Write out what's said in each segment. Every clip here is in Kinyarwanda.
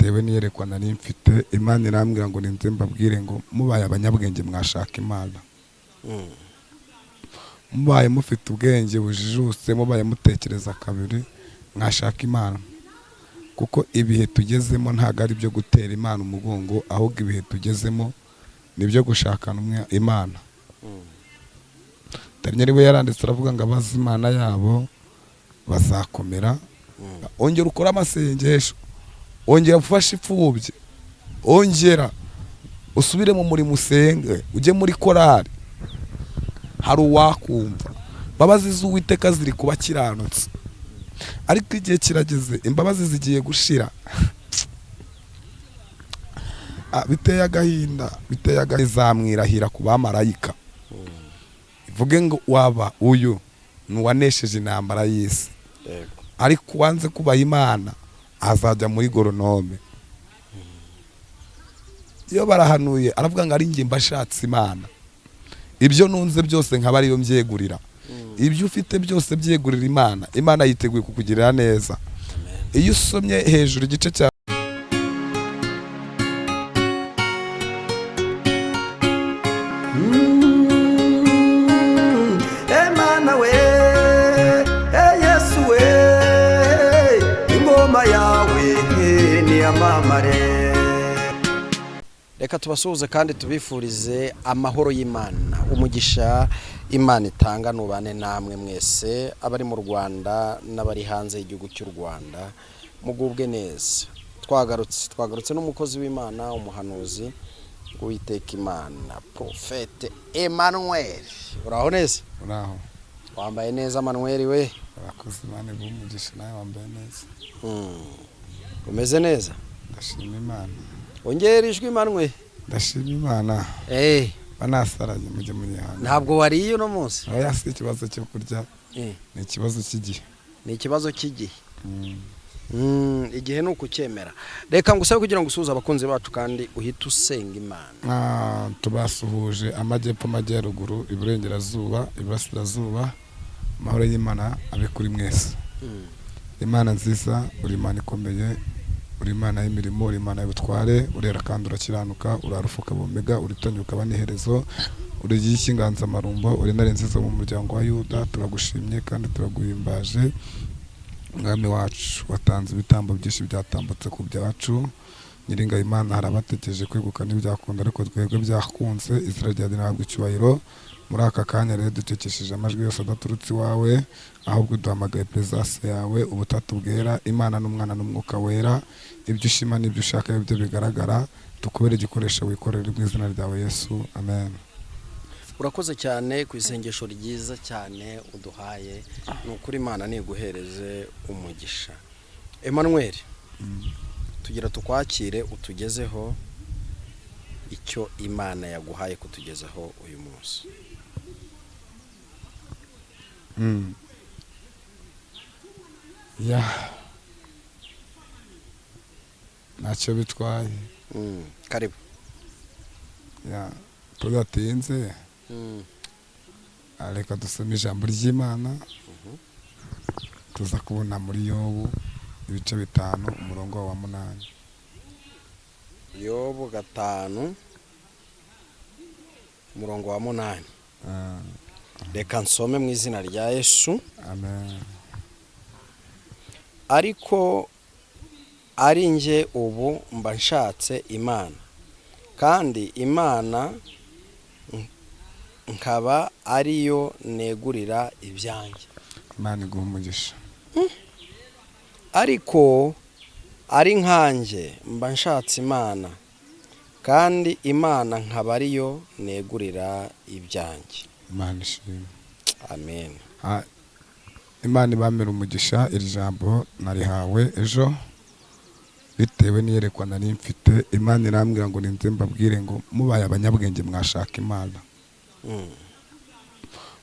bitewe n'iyerekwa nari mfite. Imana irambwira ngo ninze mbabwire ngo mubaye abanyabwenge mwashaka Imana, mubaye mufite ubwenge bujijutse, mubaye mutekereza kabiri mwashaka Imana, kuko ibihe tugezemo ntabwo ari byo gutera Imana umugongo, ahubwo ibihe tugezemo ni byo gushakana Imana. Daniel we yaranditse aravuga ngo abazi Imana yabo bazakomera. Ongera ukora amasengesho, ongera ufashe ipfubye, ongera usubire mu murimo usenge, ujye muri korari, hari uwakumva. Imbabazi z'Uwiteka ziri kuba kiranutse, ariko igihe kirageze imbabazi zigiye gushira. Biteye agahinda, zamwirahira ku bamarayika, ivuge ngo waba uyu nuwanesheje intambara y'isi, ariko wanze kubaha Imana azajya muri goronome. Iyo barahanuye aravuga ngo ari njye mbashatse Imana, ibyo nunze byose nkaba ariyo mbyegurira. Ibyo ufite byose byegurira Imana, Imana yiteguye kukugirira neza. Iyo usomye hejuru igice cya Emana we, Yesu we, ingoma yawe ni amamare. Reka tubasuhuze kandi tubifurize amahoro y'Imana, umugisha Imana itanga nubane namwe mwese abari mu Rwanda n'abari hanze y'igihugu cy'u Rwanda, mugubwe neza. Twagarutse n'umukozi w'Imana, umuhanuzi Uwiteka Imana, Prophet Emmanuel. Uraho neza? uraho, Wambaye neza Emmanuel we? abakozi Imana b'umugisha nawe wambaye neza. Umeze neza? Ndashima Imana. Ongera ijwi Emmanuel. Ndashima Imana. Banasaranye mujye muri hano. Ntabwo wariye uno munsi? Oya, si ikibazo cyo kurya, ni ikibazo cy'igihe. Ni ikibazo cy'igihe. Igihe nuko cyemera. Reka ngusabe kugira ngo usuhuze abakunzi bacu kandi uhite usenga Imana. Tubasuhuje amajyepfo, amajyaruguru, iburengerazuba, iburasirazuba. Amahoro y'Imana abe kuri mwese. Imana nziza, uri Imana ikomeye, uri Imana y'imirimo, uri Imana y'ubutware, urera kandi urakiranuka, urarufuka bumega, uritonyuka baniherezo, uri icy'inganza marumbo, uri intare nziza mu muryango wa Yuda. Turagushimye kandi turaguhimbaje, Mwami wacu watanze ibitambo byinshi byatambutse ku byacu. Nyiringa Imana, hari abatekereje kwegukana ibyakunda ariko twebwe byakunze. Izina ryawe rihabwa icyubahiro. Muri aka kanya rero ducecesheje amajwi yose adaturutse iwawe, ahubwo duhamagaye presence yawe, ubutatu bwera, Imana n'Umwana n'Umwuka wera. Ibyo ushima n'ibyo ushaka ibyo bigaragara, tukubere igikoresho wikorera mu izina ryawe Yesu, amen. Urakoze cyane ku isengesho ryiza cyane uduhaye, n'ukuri Imana niguhereze umugisha. Emmanuel, tugira tukwakire utugezeho icyo Imana yaguhaye kutugezaho uyu munsi. Ntacyo bitwaye. Karibu. Tudatinze, reka dusome ijambo ry'Imana. Tuza kubona muri Yobu ibice 5 umurongo wa 8. Yobu 5 umurongo wa 8. Reka nsome mu izina rya Yesu. Amen. Ariko ari nje ubu mba nshatse Imana, kandi Imana nkaba ariyo negurira ibyanjye. Imana iguha umugisha. Ariko ari nkanjye mba nshatse Imana, kandi Imana nkaba ariyo negurira ibyanjye. Imana ishimwe. Amen. Imana ibamera umugisha. Iri jambo narihawe ejo bitewe n'iyerekwa nari mfite. Imana irambwira ngo ninze mbabwire ngo mubaye abanyabwenge mwashaka Imana,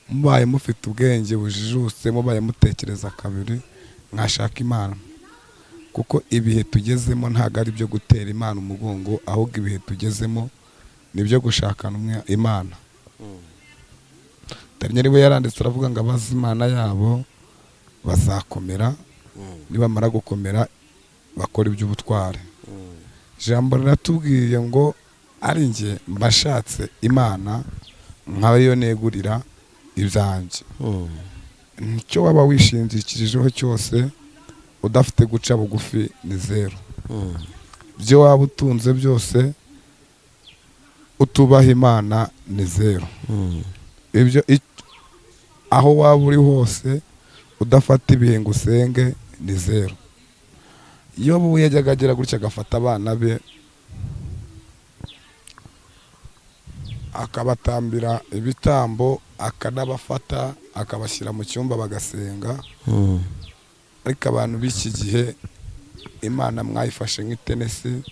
mubaye mufite ubwenge bujijutse, mubaye mutekereza kabiri mwashaka Imana, kuko ibihe tugezemo ntabwo ari byo gutera Imana umugongo, ahubwo ibihe tugezemo ni byo gushakana Imana. Daniel we yaranditse aravuga ngo abazi Imana yabo bazakomera, nibamara gukomera bakora iby'ubutware. ijambo riratubwiye ngo ari njye mbashatse imana nkaba yo negurira ibyanjye. Nicyo waba wishingikirijeho cyose udafite guca bugufi ni zero. Ibyo waba utunze byose utubaha imana ni zero. Ibyo aho waba uri hose udafata ibihe ngo usenge ni zero. Yobu yajyaga agira gutya agafata abana be akabatambira ibitambo akanabafata akabashyira mu cyumba bagasenga. Ariko abantu b'iki gihe imana mwayifashe nk'itenesi,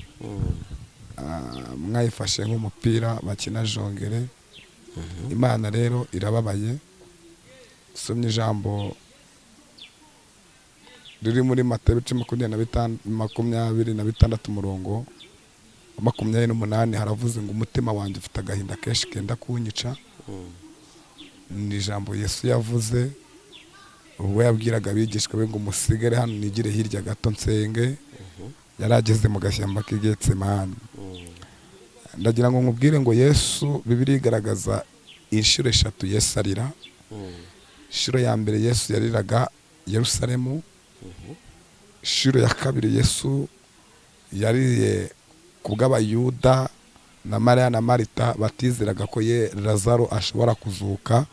mwayifashe nk'umupira bakina jongere. Imana rero irababaye. Somye ijambo riri muri Matayo 26 umurongo wa 28 haravuze ngo umutima wanjye ufite agahinda kenshi kenda kunyica. Ni ijambo Yesu yavuze ubwo yabwiraga abigishwa be ngo musigare hano nigire hirya gato nsenge. Yarageze mu gashyamba k'Igetsemani. Ndagira ngo nkubwire ngo Yesu Bibiliya igaragaza inshuro 3 Yesu arira. Inshuro ya mbere Yesu yariraga Yerusalemu. Inshuro ya kabiri Yesu yariye kubw'abayuda na Mariya na Marita batizeraga ko Lazaro ashobora kuzuka.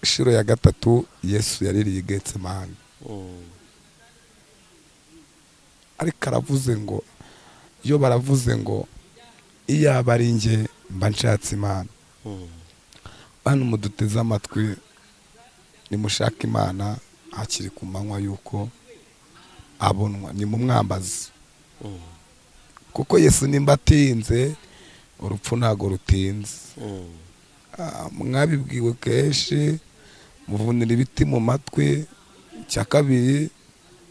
Inshuro ya gatatu Yesu yaririye Getsemani. Ariko aravuze ngo iyo baravuze ngo iyaba ari njye mba nshatse imana. Bantu muduteze amatwi nimushaka imana hakiri ku manywa yuko abonwa, ni mu mwambazi. Kuko Yesu nimba atinze urupfu ntago rutinze. Mwabibwiwe kenshi muvunira ibiti mu matwi. Icya kabiri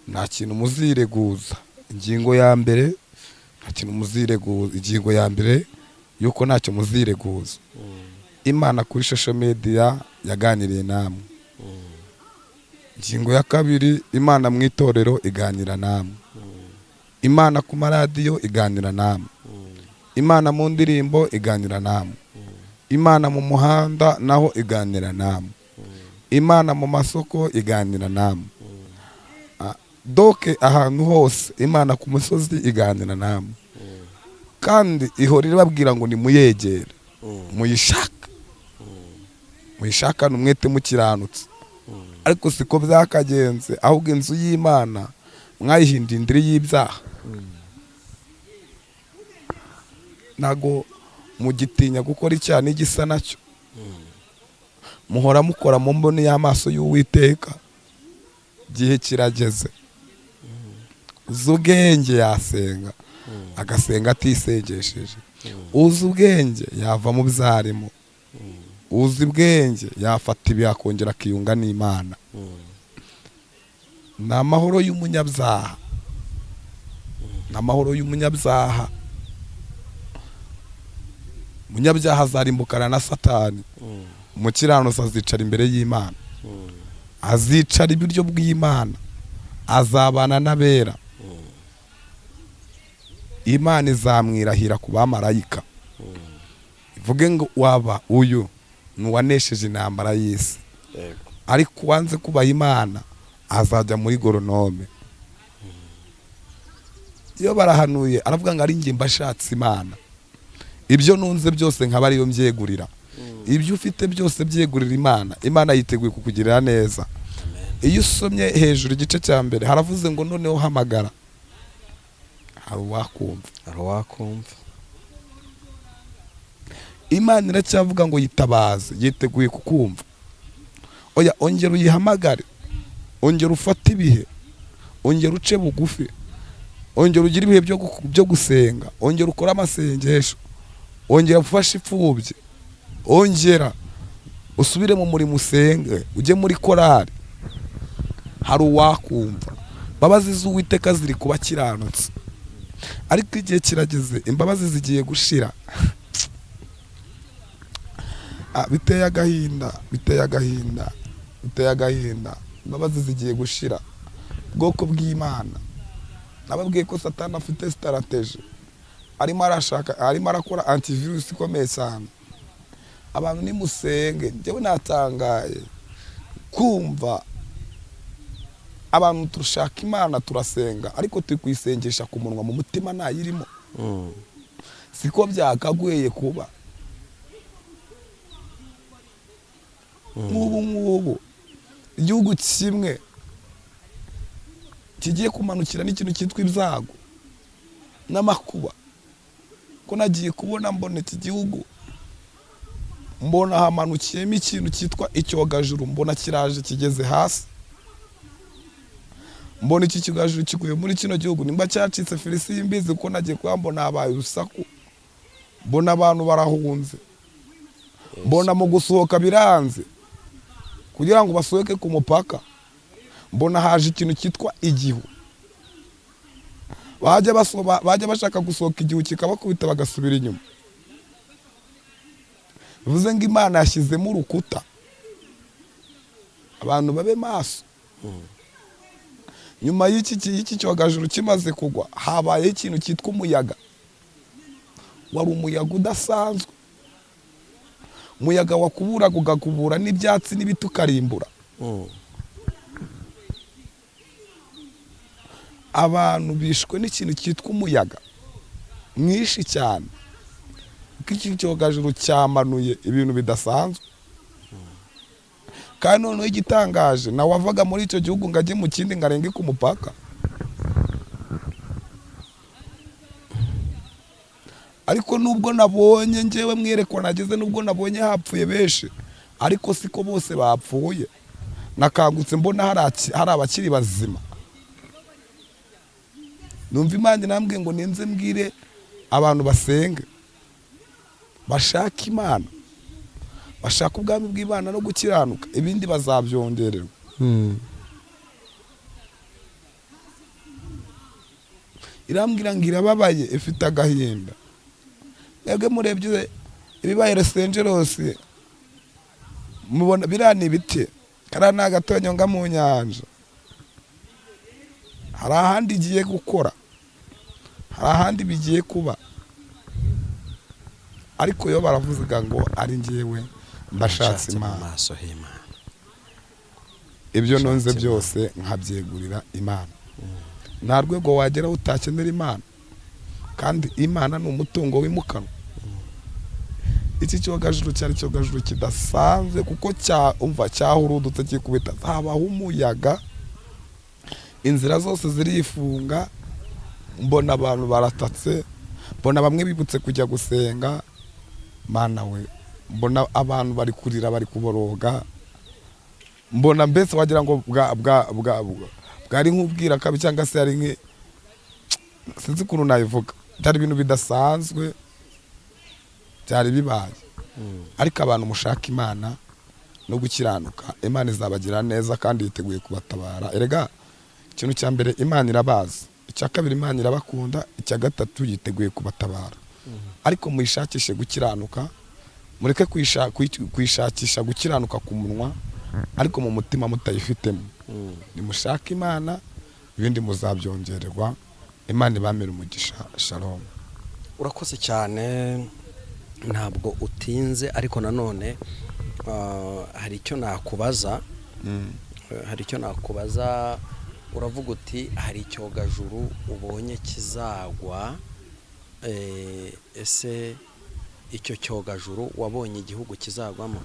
nta kintu muzireguza. Ingingo ya mbere nta kintu muzireguza. Ingingo ya mbere yuko ntacyo muzireguza. Imana kuri social media yaganiriye namwe. Ingingo ya kabiri Imana mu itorero iganira namwe. Imana ku maradiyo iganira namwe. Imana mu ndirimbo iganira namwe. Imana mu muhanda naho iganira namwe. Imana mu masoko iganira namwe. Doke ahantu hose Imana ku musozi iganira namwe. Kandi ihora irababwira ngo nimuyegere muyishaka. Muyishakane umwete mukiranutse. Ariko siko byakagenze, ahubwo inzu y'Imana mwayihinduye indiri y'ibyaha. Nago mugitinya gukora icyaha n'igisa nacyo. Muhora mukora mu mboni y'amaso y'Uwiteka. Gihe kirageze uzi ubwenge yasenga agasenga atisengesheje. Uzi ubwenge yava mu byarimo. Uzi ubwenge yafata ibi akongera akiyunga n'Imana. Ni amahoro y'umunyabyaha. Ni amahoro y'umunyabyaha. Umunyabyaha azarimbukana na Satani. Umukiranutsi azicara imbere y'Imana. Azicara iburyo bw'Imana. Azabana n'abera. Imana izamwirahira ku bamarayika. Ivuge ngo waba uyu nuwanesheje intambara y'isi. Ariko wanze kubaha Imana azajya muri goronome. Iyo barahanuye aravuga ngo ari njye mbashatse Imana. Ibyo nunze byose nkaba ariyo mbyegurira. Ibyo ufite byose byegurira Imana. Imana yiteguye kukugirira neza. Iyo usomye hejuru igice cya mbere haravuze ngo noneho hamagara. Hari uwakumva. Hari uwakumva. Imana iracyavuga ngo yitabaze, yiteguye kukumva. Oya ongera uyihamagare. Ongera ufate ibihe. Ongera uce bugufi. Ongera ugire ibihe byo gusenga. Ongera ukora amasengesho. Ongera ufashe ipfubye. Ongera usubire mu murimo usenge. Ujye muri korari. Hari uwakumva. Imbabazi z'Uwiteka ziri kuba kiranutse. Ariko igihe kirageze imbabazi zigiye gushira. Biteye agahinda. Imbabazi zigiye gushira. Ubwoko bw'Imana nababwiye ko satani afite strategy arimo arakora antivirus ikomeye cyane. Abantu nimusenge, njyewe natangaye kumva abantu turashaka Imana turasenga ariko turi kuyisengesha ku munwa, mu mutima ntayirimo. Siko byakaguye kuba. Nk'ubu igihugu kimwe kigiye kumanukira n'ikintu cyitwa ibyago n'amakuba, ko nagiye kubona mbona iki gihugu, mbona hamanukiyemo ikintu cyitwa icyogajuru, mbona kiraje kigeze hasi, mbona iki cyogajuru kiguye muri kino gihugu, nimba cyacitse Felisi y'imbizi, ko nagiye kuhambona habaye urusaku, mbona abantu barahunze, mbona mu gusohoka biranze kugira ngo basohoke ku mupaka, mbona haje ikintu cyitwa igihu, bajya bashaka gusohoka igihu kikabakubita bagasubira inyuma. Bivuze ngo Imana yashyizemo urukuta, abantu babe maso. Nyuma y'iki cyogajuru kimaze kugwa, habaye ikintu cyitwa umuyaga. Wari umuyaga udasanzwe, umuyaga wakuburaga ugakubura n'ibyatsi n'ibiti ukarimbura. Abantu bishwe n'ikintu cyitwa umuyaga mwinshi cyane, kuko iki cyogajuru cyamanuye ibintu bidasanzwe. Kandi noneho igitangaje, nawe wavaga muri icyo gihugu ngo ajye mu kindi ngo arenge ku mupaka. Ariko nubwo nabonye njyewe mwerekwa nageze, nubwo nabonye hapfuye benshi, ariko siko bose bapfuye. Nakangutse mbona hari abakiri bazima. Numva Imana nambwiye ngo ninze mbwire abantu basenge, bashaka Imana, bashaka ubwami bw'Imana no gukiranuka, ibindi bazabyongererwa. Irambwira ngo irababaye, ifite agahinda. Mwebwe murebye ibibaye Los Angeles, mubona biriya ni ibiti, kariya ni agatonyonga mu nyanja. Hari ahandi igiye gukora, hari ahandi bigiye kuba, ariko yo baravuga ngo ari njyewe mbashatse Imana. Ibyo nonze byose nkabyegurira Imana. Nta rwego wageraho utakenera Imana, kandi Imana ni umutungo wimukanwa. Iki cyogajuru cyari cyogajuru kidasanzwe, kuko cyahurudutse kikubita, habaho umuyaga, inzira zose zirifunga, mbona abantu baratatse, mbona bamwe bibutse kujya gusenga. Mana we, mbona abantu bari kurira, bari kuboroga, mbona mbese wagira ngo bwari nk'ubwira kabi, cyangwa se ari sinzi ukuntu nabivuga. Byari ibintu bidasanzwe byari bibaye. Ariko abantu mushaka Imana no gukiranuka, Imana izabagira neza kandi yiteguye kubatabara. Erega ikintu cya mbere, Imana irabazi. Icya kabiri, Imana irabakunda. Icya gatatu, yiteguye kubatabara. Ariko muyishakishe gukiranuka, mureke kwishakisha gukiranuka ku munwa, ariko mu mutima mutayifitemo. Nimushaka Imana, ibindi muzabyongererwa. Imana ibamere umugisha. Shalom. Urakoze cyane, ntabwo utinze, ariko nanone hari icyo nakubaza. Uravuga uti hari icyogajuru ubonye kizagwa. Ese icyo cyogajuru wabonye igihugu kizagwamo?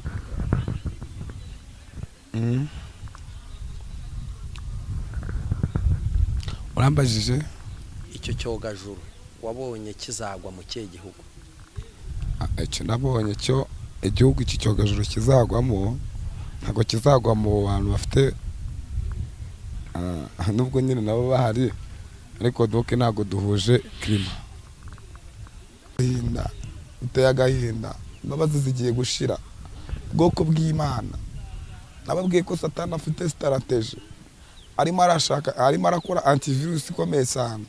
Urambajije icyo cyogajuru wabonye kizagwa mu kihe gihugu? Icyo nabonye cyo igihugu iki cyogajuru kizagwamo, ntabwo kizagwa mu bantu bafite, nubwo nyine nabo bahari, ariko doke ntabwo duhuje klima. Uteye agahinda, imbabazi zigiye gushira. Ubwoko bw'Imana, nababwiye ko satani afite strategy, arimo arakora antivirus ikomeye cyane.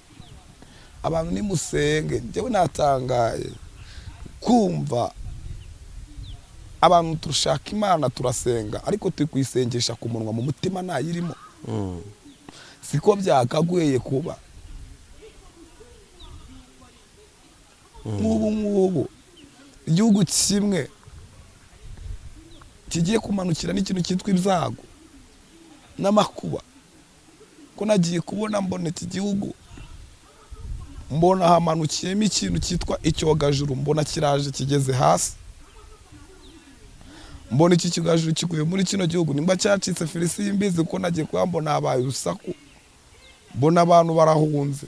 Abantu nimusenge, njyewe natangaye kumva abantu turashaka Imana turasenga, ariko turi kuyisengesha ku munwa, mu mutima ntayirimo. Siko byakaguye kuba. nk'ubu igihugu kimwe kigiye kumanukira n'ikintu cyitwa ibyago n'amakuba, ko nagiye kubona mbona iki gihugu, mbona hamanukiyemo ikintu cyitwa icyogajuru, mbona kiraje kigeze hasi, mbona iki cyogajuru kiguye muri kino gihugu, nimba cyacitse Felisi y'imbizi, ko nagiye kuba mbona habaye urusaku, mbona abantu barahunze,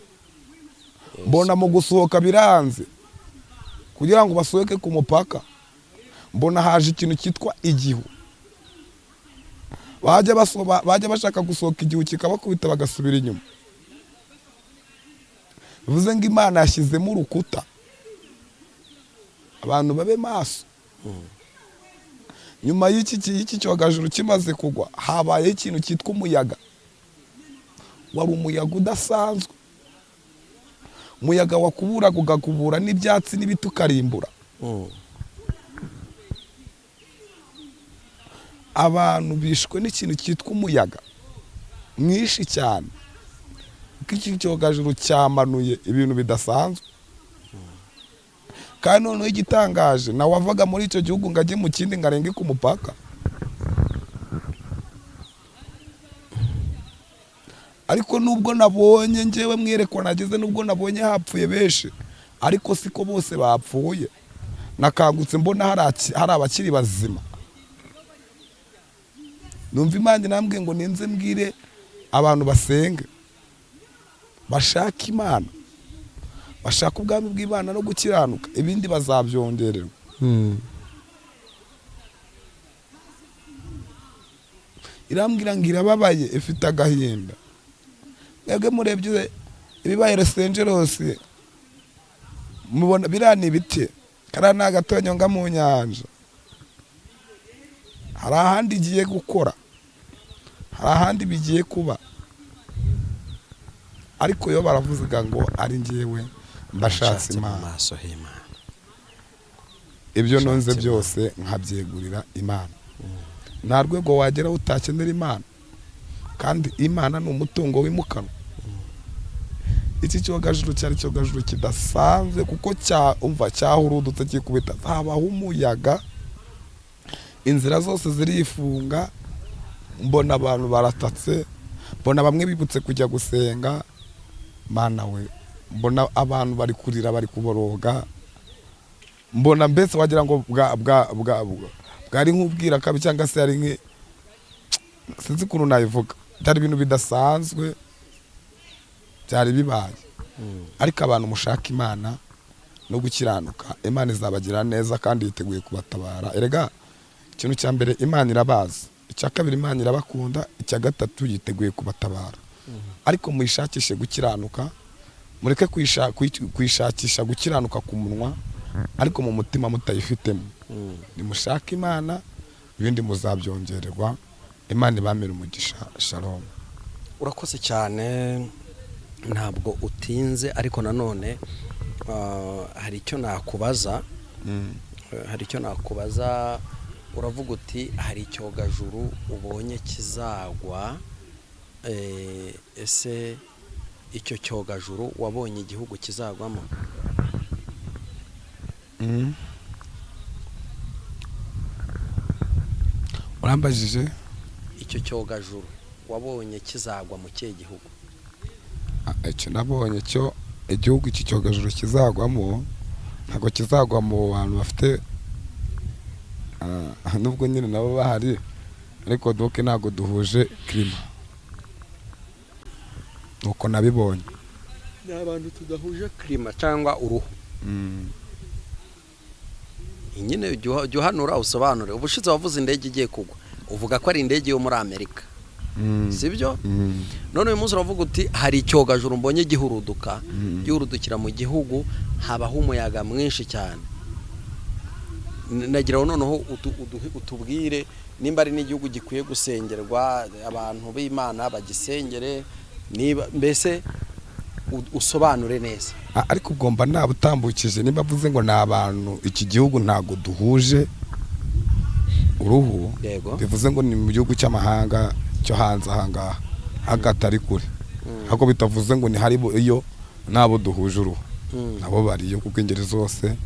mbona mu gusohoka biranze kugira ngo basohoke ku mupaka, mbona haje ikintu cyitwa igihu, bajya bashaka gusohoka igihu kikabakubita bagasubira inyuma. Bivuze ngo Imana yashyizemo urukuta, abantu babe maso. Nyuma y'iki cyogajuru kimaze kugwa, habaye ikintu cyitwa umuyaga. Wari umuyaga udasanzwe, umuyaga wakuburaga ugakubura n'ibyatsi n'ibiti ukarimbura. Abantu bishwe n'ikintu cyitwa umuyaga mwinshi cyane, kuko iki cyogajuru cyamanuye ibintu bidasanzwe. Kandi noneho igitangaje, nawe wavaga muri icyo gihugu ngo ajye mu kindi ngo arenge ku mupaka. Ariko nubwo nabonye njyewe mwerekwa nageze, nubwo nabonye hapfuye benshi, ariko siko bose bapfuye. Nakangutse mbona hari abakiri bazima. Numva Imana nambwiye ngo ninze mbwire abantu basenge, bashaka Imana, bashaka ubwami bw'Imana no gukiranuka, ibindi bazabyongererwa. Irambwira ngo irababaye, ifite agahinda. Mwebwe murebye ibibaye Los Angeles, mubona biriya ni ibiti, kariya ni agatonyonga mu nyanja. Hari ahandi igiye gukora, hari ahandi bigiye kuba, ariko yo baravuga ngo ari njyewe mbashatse Imana. Ibyo nonze byose nkabyegurira Imana. Nta rwego wagera utakenera Imana, kandi Imana ni umutungo wimukanwa. Iki cyogajuru cyari cyogajuru kidasanzwe, kuko cyahurudutse kikubita, habaho umuyaga, inzira zose zirifunga. Mbona abantu baratatse, mbona bamwe bibutse kujya gusenga. Mana we, mbona abantu bari kurira, bari kuboroga, mbona mbese wagira ngo bwari nk'ubwira kabi, cyangwa se ari sinzi ukuntu nabivuga. Byari ibintu bidasanzwe byari bibaye. Ariko abantu mushaka Imana no gukiranuka, Imana izabagira neza kandi yiteguye kubatabara. Erega ikintu cya mbere, Imana irabazi. Icya kabiri, Imana irabakunda. Icya gatatu, yiteguye kubatabara. Ariko muyishakishe gukiranuka, mureke kwishakisha gukiranuka ku munwa, ariko mu mutima mutayifitemo. Nimushaka Imana, ibindi muzabyongererwa. Imana ibamire umugisha. Shalom. Urakoze cyane, ntabwo utinze, ariko nanone hari icyo nakubaza. Uravuga uti hari icyogajuru ubonye kizagwa. Ese icyo cyogajuru wabonye igihugu kizagwamo? Urambajije icyo cyogajuru wabonye kizagwa mu kihe gihugu? Icyo nabonye cyo igihugu iki cyogajuru kizagwamo, ntabwo kizagwa mu bantu bafite, nubwo nyine nabo bahari, ariko doke ntabwo duhuje klima. Nuko nabibonye. Ni abantu tudahuje klima cyangwa uruhu. Nyine jya uhanura usobanure. Ubushize wavuze indege igiye kugwa, uvuga ko ari indege yo muri Amerika, sibyo? None uyu munsi uravuga uti hari icyogajuru mbonye gihurudukira mu gihugu, habaho umuyaga mwinshi cyane. Nagira noneho utubwire nimba ari n'igihugu gikwiye gusengerwa, abantu b'Imana bagisengere, niba mbese usobanure neza. Ariko ugomba nabutambukije, nimba avuze ngo ni abantu, iki gihugu ntago duhuje uruhu, bivuze ngo ni mu gihugu cy'amahanga cyo hanze ahangaha, hagatari kure. Hako bitavuze ngo ni hari iyo nabo duhuje uruhu. nabo bariyo kuko ingeri zose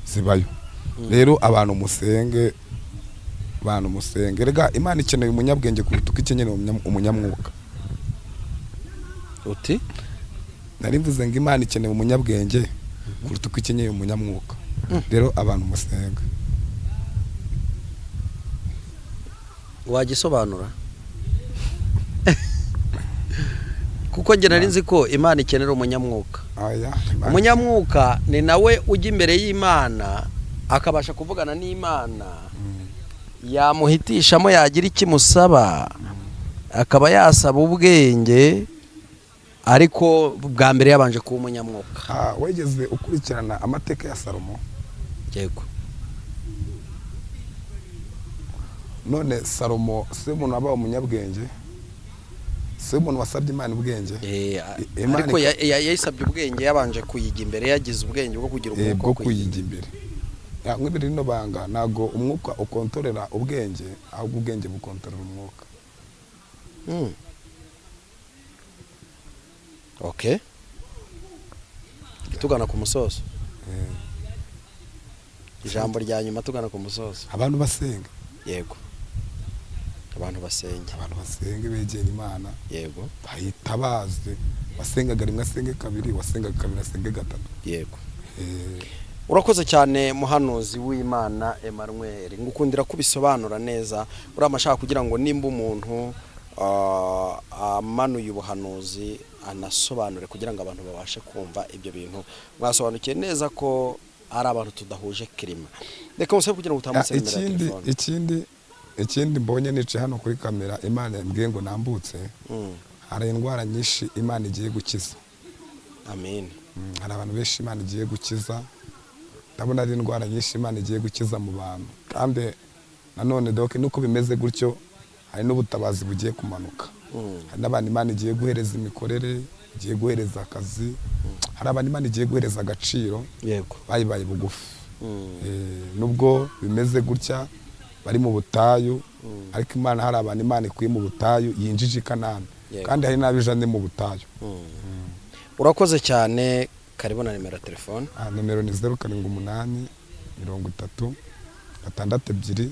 zibayo. Rero abantu musenge rega Imana ikeneye umunyabwenge kuruta uko ikeneye umunyamwuka. uti nari mvuze ngo Imana ikeneye umunyabwenge kuruta uko ikeneye umunyamwuka. Rero abantu musenge. wagisobanura kuko njye nari nzi ko Imana ikenera umunyamwuka. Umunyamwuka ni nawe ujya imbere y'Imana akabasha kuvugana n'Imana, yamuhitishamo yagira ikimusaba, akaba yasaba ubwenge, ariko bwa mbere yabanje kuba umunyamwuka. Wegeze ukurikirana amateka ya Salomo? Yego. None Salomo si umuntu wabaye umunyabwenge, si umuntu wasabye Imana ubwenge. Ariko yayisabye ubwenge yabanje kuyiga imbere, yagize ubwenge bwo kugira umwuka wo kuyiga imbere. Nk'ibiri rino banga ntago umwuka ukontorera ubwenge, ahubwo ubwenge bukontorera umwuka. Okay. Tugana ku musozo. Ijambo rya nyuma tugana ku musozo. Abantu basenga. Yego. Abantu basenga begera Imana. Yego. Bahitabaze. Wasengaga rimwe asenge kabiri, wasengaga kabiri asenge gatatu. Yego. Urakoze cyane muhanuzi w'Imana Emmanuel, ngukundira kubisobanura neza. Uramashaka kugira ngo nimba umuntu amanuye ubuhanuzi anasobanure kugira ngo abantu babashe kumva ibyo bintu. Mwasobanukiye neza ko ari abantu tudahuje kirima. Reka musabe kugira ngo utamutse nimero ya telefone. Ikindi mbonye nice hano kuri kamera, Imana yambwiye ngo nambutse. Hari indwara nyinshi Imana igiye gukiza. Amen. Hari abantu benshi Imana igiye gukiza. Ndabona ari indwara nyinshi Imana igiye gukiza mu bantu. Kandi nanone doke nuko bimeze gutyo, hari n'ubutabazi bugiye kumanuka. Hari n'abantu Imana igiye guhereza imikorere, igiye guhereza akazi. Hari abantu Imana igiye guhereza agaciro. Yego. Bayibaye bugufi. Nubwo bimeze gutya bari mu butayu, ariko Imana hari abantu Imana ikuye mu butayu yinjije Kanani. Kandi hari n'abijane mu butayu. Urakoze cyane. Karibu na nimero ya telefone. Nimero ni 078 30 62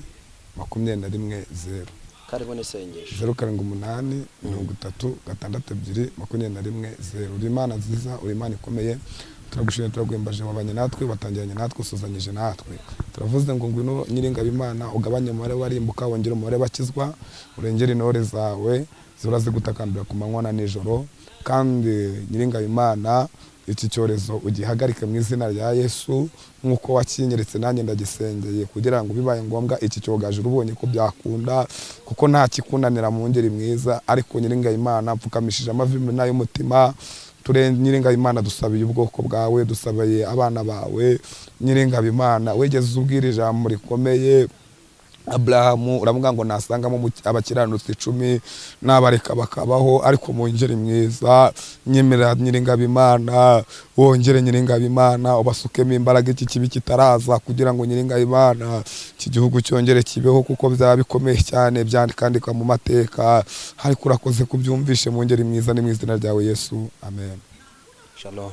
21 0. Karibu n'isengesho. 078 30 62 21 0. Uri Imana nziza, uri Imana ikomeye. Turagushimira, turagwembaje wabanye natwe, watangiranye natwe, usuzanyije natwe. Turavuze ngo ngwino Nyiringabo Imana ugabanye umubare warimbuka, wongera umubare bakizwa, urengere intore zawe zuraze gutakambira ku manywa na nijoro. Kandi Nyiringabo Imana iki cyorezo ugihagarike mu izina rya Yesu, nkuko wakinyeretse nanjye ndagisengeye kugira ngo bibaye ngombwa iki cyogaje urubonye ko byakunda, kuko nta kikunanira mu ngeri mwiza. Ariko Nyiringabo Imana pfukamishije amavi nayo mutima, Nyiringabo Imana dusabiye ubwoko bwawe, dusabiye abana bawe. Nyiringabo Imana wegeze ubwira ijambo rikomeye. Abrahamu uravuga ngo nasangamo abakiranutsi 10 n'abareka bakabaho, ariko mu ngeri mwiza. Nyemera Nyiringabo Imana, wongere Nyiringabo Imana ubasukemo imbaraga iki kibi kitaraza, kugira ngo Nyiringabo Imana iki gihugu cyongere kibeho, kuko byaba bikomeye cyane byandikandika mu mateka. Ariko urakoze kubyumvishe mu ngeri mwiza, ni mu izina ryawe Yesu, amen. Shalom.